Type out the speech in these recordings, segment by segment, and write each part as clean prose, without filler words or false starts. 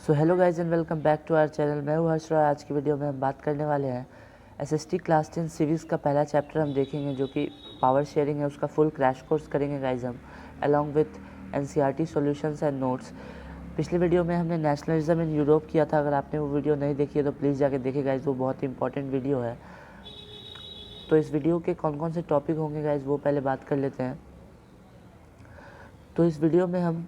So hello guys and welcome back to our channel. मैं हूँ हर्ष रॉय। आज की वीडियो में हम बात करने वाले हैं एसएसटी क्लास 10 सिविक्स का पहला चैप्टर हम देखेंगे जो कि पावर शेयरिंग है। उसका फुल क्रैश कोर्स करेंगे गाइज हम along with NCERT solutions and notes. पिछले वीडियो में हमने नेशनलिज्म इन यूरोप किया था। अगर आपने वो वीडियो नहीं देखी है तो प्लीज़ जाके देखिए गाइज, वो बहुत ही इंपॉर्टेंट वीडियो है। तो इस वीडियो के कौन कौन से टॉपिक होंगे गाइज वो पहले बात कर लेते हैं। तो इस वीडियो में हम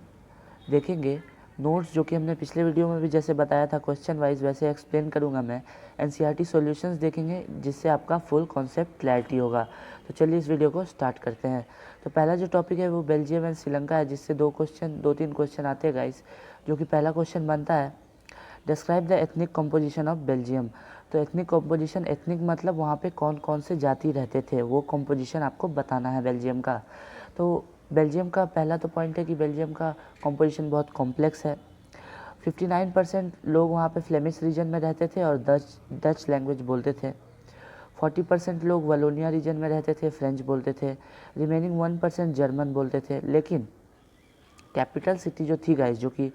देखेंगे नोट्स जो कि हमने पिछले वीडियो में भी जैसे बताया था क्वेश्चन वाइज, वैसे एक्सप्लेन करूंगा मैं। एनसीईआरटी सॉल्यूशंस देखेंगे जिससे आपका फुल कॉन्सेप्ट क्लैरिटी होगा। तो चलिए इस वीडियो को स्टार्ट करते हैं। तो पहला जो टॉपिक है वो बेल्जियम एंड श्रीलंका है, जिससे दो तीन क्वेश्चन आते हैं गाइस। जो कि पहला क्वेश्चन बनता है describe the ethnic composition of Belgium. तो एथनिक कॉम्पोजिशन, एथनिक मतलब वहाँ पे कौन कौन से जाति रहते थे, वो कॉम्पोजिशन आपको बताना है बेल्जियम का। तो बेल्जियम का पहला तो पॉइंट है कि बेल्जियम का कॉम्पोजिशन बहुत कॉम्प्लेक्स है। 59% लोग वहाँ पे फ्लेमिश रीजन में रहते थे और डच लैंग्वेज बोलते थे। 40% लोग वलोनिया रीजन में रहते थे, फ्रेंच बोलते थे। रिमेनिंग 1% जर्मन बोलते थे। लेकिन कैपिटल सिटी जो थी गाइस, जो कि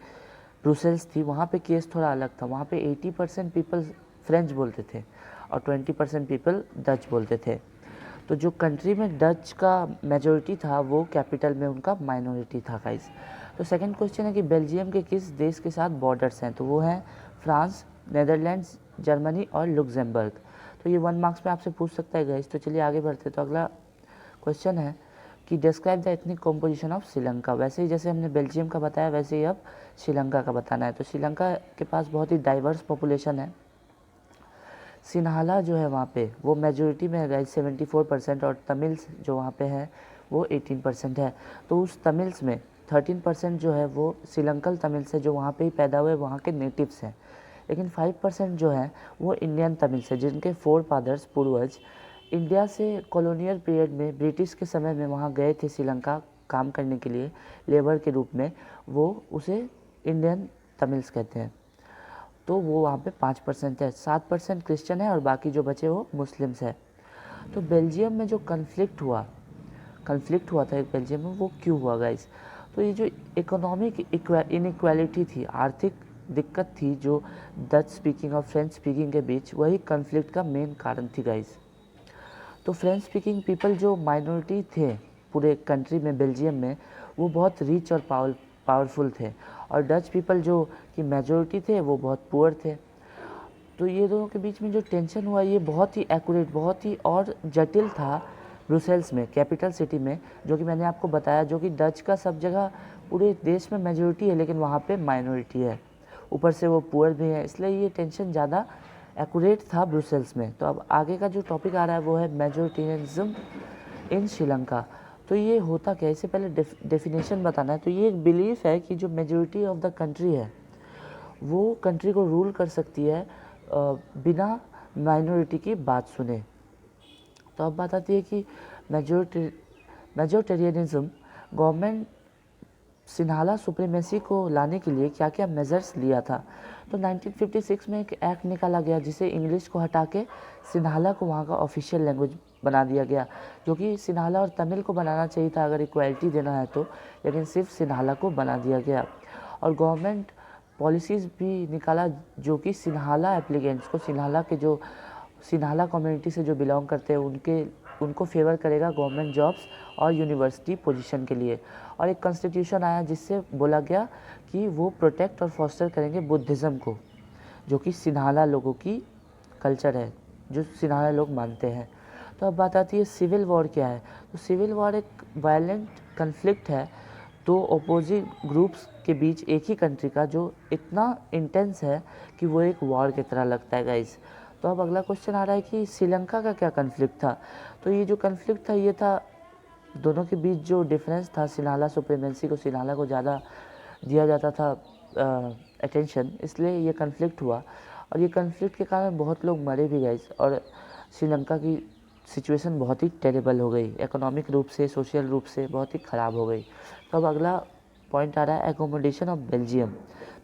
ब्रुसेल्स थी, वहाँ पे केस थोड़ा अलग था। वहाँ पे 80% पीपल फ्रेंच बोलते थे और 20% पीपल डच बोलते थे। तो जो कंट्री में डच का मेजॉरिटी था वो कैपिटल में उनका माइनॉरिटी था गाइस। तो सेकंड क्वेश्चन है कि बेल्जियम के किस देश के साथ बॉर्डर्स हैं। तो वो हैं फ्रांस, नेदरलैंड्स, जर्मनी और लुक्सेमबर्ग। तो ये 1 मार्क्स में आपसे पूछ सकता है गाइस। तो चलिए आगे बढ़ते। तो अगला क्वेश्चन है कि describe the ethnic composition of Sri Lanka. वैसे ही जैसे हमने बेल्जियम का बताया वैसे ही अब श्रीलंका का बताना है। तो श्रीलंका के पास बहुत ही डाइवर्स पॉपुलेशन है। सिन्हाला जो है वहाँ पे वो मेजोरिटी में है गाइस 74%, और तमिल्स जो वहाँ पे है वो 18% है। तो उस तमिल्स में 13% जो है वो श्रीलंकन तमिल्स है, जो वहाँ पे ही पैदा हुए, वहाँ के नेटिव्स हैं। लेकिन 5% जो है वो इंडियन तमिल्स है, जिनके फोर फादर्स पूर्वज इंडिया से कॉलोनियल पीरियड में ब्रिटिश के समय में वहाँ गए थे श्रीलंका काम करने के लिए लेबर के रूप में। वो उसे इंडियन तमिल्स कहते हैं। तो वो वहाँ पे 5% है। 7% क्रिश्चियन है और बाकी जो बचे वो मुस्लिम्स है। तो बेल्जियम में जो कन्फ्लिक्ट हुआ था एक बेल्जियम में, वो क्यों हुआ गाइस। तो ये जो इकोनॉमिक इनइक्वालिटी थी, आर्थिक दिक्कत थी जो डच स्पीकिंग और फ्रेंच स्पीकिंग के बीच, वही कन्फ्लिक्ट का मेन कारण थी गाइस। तो फ्रेंच स्पीकिंग पीपल जो माइनॉरिटी थे पूरे कंट्री में बेल्जियम में, वो बहुत रिच और पावरफुल थे, और डच पीपल जो कि मेजॉरिटी थे वो बहुत पुअर थे। तो ये दोनों के बीच में जो टेंशन हुआ ये बहुत ही एक्यूरेट, बहुत ही और जटिल था ब्रुसेल्स में, कैपिटल सिटी में, जो कि मैंने आपको बताया। जो कि डच का सब जगह पूरे देश में मेजॉरिटी है लेकिन वहाँ पे माइनॉरिटी है, ऊपर से वो पुअर भी है, इसलिए ये टेंशन ज़्यादा एक्यूरेट था ब्रुसेल्स में। तो अब आगे का जो टॉपिक आ रहा है वो है मेजोरिटेरियनिज्म इन श्रीलंका। तो ये होता क्या है, इससे पहले डेफिनेशन बताना है। तो ये एक बिलीफ है कि जो मेजोरिटी ऑफ द कंट्री है वो कंट्री को रूल कर सकती है बिना माइनॉरिटी की बात सुने। तो अब बात आती है कि मेजोरिटेरियनिज्म गवर्नमेंट सिन्हाला सुप्रीमेसी को लाने के लिए क्या क्या मेजर्स लिया था। तो 1956 में एक एक्ट निकाला गया जिसे इंग्लिश को हटा के सिन्हाला को वहाँ का ऑफिशियल लैंग्वेज बना दिया गया, जो कि सिन्हाला और तमिल को बनाना चाहिए था अगर इक्वालिटी देना है तो, लेकिन सिर्फ सिन्हाला को बना दिया गया। और गवर्नमेंट पॉलिसीज़ भी निकाला जो कि सिन्हाला एप्लीकेंट्स को, सिन्हाला कम्युनिटी से जो बिलोंग करते हैं उनको फेवर करेगा गवर्नमेंट जॉब्स और यूनिवर्सिटी पोजीशन के लिए। और एक कॉन्स्टिट्यूशन आया जिससे बोला गया कि वो प्रोटेक्ट और फॉस्टर करेंगे बुद्धिज़्म को, जो कि सिन्हाला लोगों की कल्चर है, जो सिन्हाला लोग मानते हैं। तो अब बात आती है सिविल वॉर क्या है। तो सिविल वॉर एक वायलेंट कन्फ्लिक्ट है दो अपोजिट ग्रुप्स के बीच एक ही कंट्री का, जो इतना इंटेंस है कि वो एक वॉर की तरह लगता है गाइस। तो अब अगला क्वेश्चन आ रहा है कि श्रीलंका का क्या कन्फ्लिक्ट था। तो ये जो कन्फ्लिक्ट था ये था दोनों के बीच जो डिफरेंस था, सिन्हाला सुप्रीमेंसी को, सिन्हाला को ज़्यादा दिया जाता था अटेंशन, इसलिए ये कन्फ्लिक्ट हुआ। और ये कन्फ्लिक्ट के कारण बहुत लोग मरे भी गए और श्रीलंका की सिचुएशन बहुत ही टेरेबल हो गई, इकोनॉमिक रूप से, सोशल रूप से बहुत ही ख़राब हो गई। तो अब अगला पॉइंट आ रहा है एकोमोडेशन ऑफ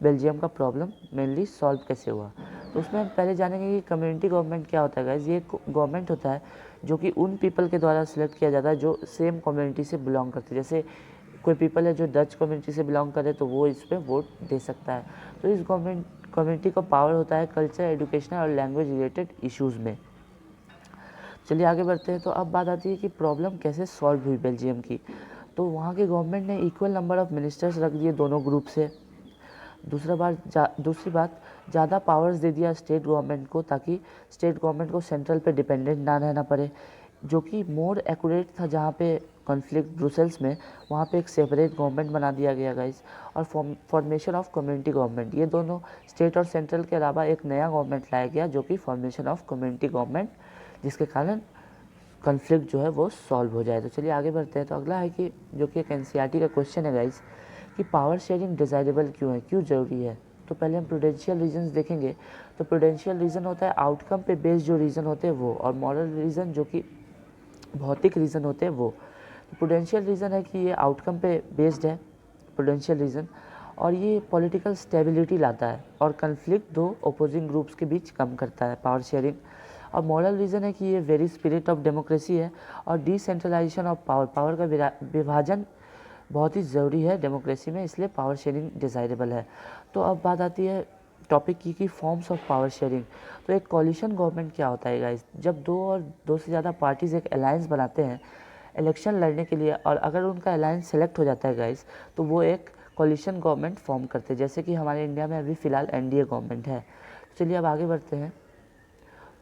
बेल्जियम का प्रॉब्लम मेनली सॉल्व कैसे हुआ। तो उसमें हम पहले जानेंगे कि कम्युनिटी गवर्नमेंट क्या होता है गाइस। ये गवर्नमेंट होता है जो कि उन पीपल के द्वारा सिलेक्ट किया जाता है जो सेम कम्युनिटी से बिलोंग करते हैं। जैसे कोई पीपल है जो डच कम्युनिटी से बिलोंग करे तो वो इस पर वोट दे सकता है। तो इस कम्युनिटी का पावर होता है कल्चर, एजुकेशनल और लैंग्वेज रिलेटेड इश्यूज़ में। चलिए आगे बढ़ते हैं। तो अब बात आती है कि प्रॉब्लम कैसे सॉल्व हुई बेल्जियम की। तो वहाँ के गवर्नमेंट ने इक्वल नंबर ऑफ़ मिनिस्टर्स रख दिए दोनों ग्रुप से। दूसरी बात, ज़्यादा पावर्स दे दिया स्टेट गवर्नमेंट को, ताकि स्टेट गवर्नमेंट को सेंट्रल पे डिपेंडेंट ना रहना पड़े, जो कि मोर एक्यूरेट था। जहाँ पे कॉन्फ्लिक्ट ब्रुसेल्स में, वहाँ पे एक सेपरेट गवर्नमेंट बना दिया गया गाइस। और फॉर्मेशन ऑफ कम्युनिटी गवर्नमेंट, ये दोनों स्टेट और सेंट्रल के अलावा एक नया गवर्नमेंट लाया गया जो कि फॉर्मेशन ऑफ कम्युनिटी गवर्नमेंट, जिसके कारण कॉन्फ्लिक्ट जो है वो सॉल्व हो जाए। तो चलिए आगे बढ़ते हैं। तो अगला है कि जो कि एक एनसीईआरटी का क्वेश्चन है गाइस, कि पावर शेयरिंग डिज़ायरेबल क्यों है, क्यों ज़रूरी है। तो पहले हम प्रूडेंशियल रीजंस देखेंगे। तो प्रूडेंशियल रीज़न होता है आउटकम पे बेस्ड जो रीज़न होते हैं वो, और मॉरल रीज़न जो कि भौतिक रीज़न होते हैं वो। तो प्रूडेंशियल रीज़न है कि ये आउटकम पे बेस्ड है प्रूडेंशियल रीज़न, और ये पॉलिटिकल स्टेबिलिटी लाता है और कन्फ्लिक्ट दो ओपोजिंग ग्रुप्स के बीच कम करता है पावर शेयरिंग। और मॉरल रीज़न है कि ये वेरी स्पिरिट ऑफ डेमोक्रेसी है और डिसेंट्रलाइजेशन ऑफ पावर का विभाजन बहुत ही ज़रूरी है डेमोक्रेसी में, इसलिए पावर शेयरिंग डिज़ायरेबल है। तो अब बात आती है टॉपिक की कि फॉर्म्स ऑफ पावर शेयरिंग। तो एक कॉलिशन गवर्नमेंट क्या होता है गाइस, जब दो से ज़्यादा पार्टीज़ एक अलायंस बनाते हैं इलेक्शन लड़ने के लिए, और अगर उनका अलायंस सेलेक्ट हो जाता है गाइस, तो वो एक कॉलिशन गवर्नमेंट फॉर्म करते हैं, जैसे कि हमारे इंडिया में अभी फ़िलहाल एनडीए गवर्नमेंट है। चलिए अब आगे बढ़ते हैं।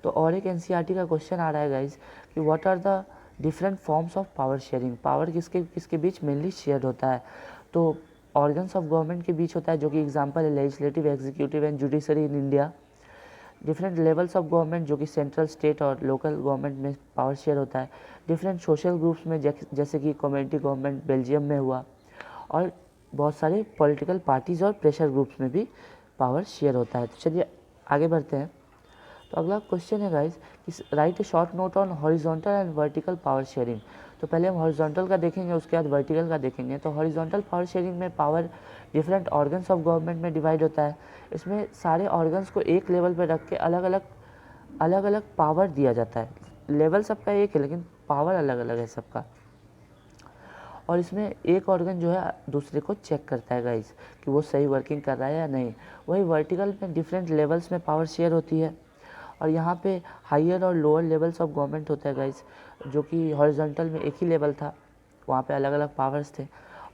तो और एक एनसीईआरटी का क्वेश्चन आ रहा है गाइस कि what are the different forms of power sharing. Power किसके किसके बीच मेनली शेयर होता है। तो ऑर्गन्स ऑफ गवर्नमेंट के बीच होता है, जो कि एग्जांपल है legislative, executive and judiciary in India. Different levels of government, जो कि सेंट्रल, स्टेट और लोकल गवर्नमेंट में पावर शेयर होता है। डिफरेंट सोशल ग्रुप्स में, जैसे कि कम्युनिटी गवर्नमेंट बेल्जियम में हुआ, और बहुत सारे पॉलिटिकल पार्टीज़ और प्रेशर ग्रुप्स में भी पावर शेयर होता है। तो चलिए आगे बढ़ते हैं। तो अगला क्वेश्चन है गाइस कि right A short note on horizontal and vertical power sharing. तो पहले हम हॉरिजॉन्टल का देखेंगे, उसके बाद वर्टिकल का देखेंगे। तो हॉरिजॉन्टल पावर शेयरिंग में power different organs of government में डिवाइड होता है। इसमें सारे ऑर्गन्स को एक लेवल पर रख के अलग अलग पावर दिया जाता है। लेवल सबका एक है लेकिन पावर अलग अलग है सबका, और इसमें एक ऑर्गन जो है दूसरे को चेक करता है गाइस कि वो सही वर्किंग कर रहा है या नहीं। वही वर्टिकल में डिफरेंट लेवल्स में पावर शेयर होती है, और यहाँ पे हायर और लोअर लेवल्स ऑफ गवर्नमेंट होता है गाइस, जो कि हॉरिजॉन्टल में एक ही लेवल था, वहाँ पे अलग अलग पावर्स थे।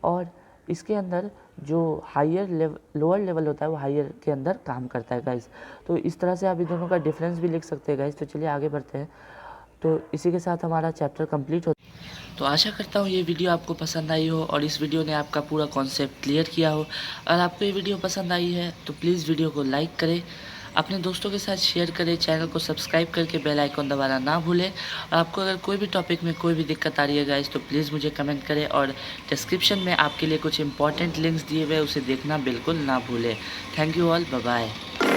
और इसके अंदर जो लोअर लेवल होता है वो हायर के अंदर काम करता है गाइस। तो इस तरह से आप इन दोनों का डिफरेंस भी लिख सकते हैं गाइस। तो चलिए आगे बढ़ते हैं। तो इसी के साथ हमारा चैप्टर कंप्लीट हो। तो आशा करता हूँ ये वीडियो आपको पसंद आई हो और इस वीडियो ने आपका पूरा कॉन्सेप्ट क्लियर किया हो। अगर आपको ये वीडियो पसंद आई है तो प्लीज़ वीडियो को लाइक करें, अपने दोस्तों के साथ शेयर करें, चैनल को सब्सक्राइब करके बेल आइकन दबाना ना भूलें। और आपको अगर कोई भी टॉपिक में कोई भी दिक्कत आ रही है गाइस, तो प्लीज़ मुझे कमेंट करें, और डिस्क्रिप्शन में आपके लिए कुछ इंपॉर्टेंट लिंक्स दिए हुए उसे देखना बिल्कुल ना भूलें। Thank you all, bye bye.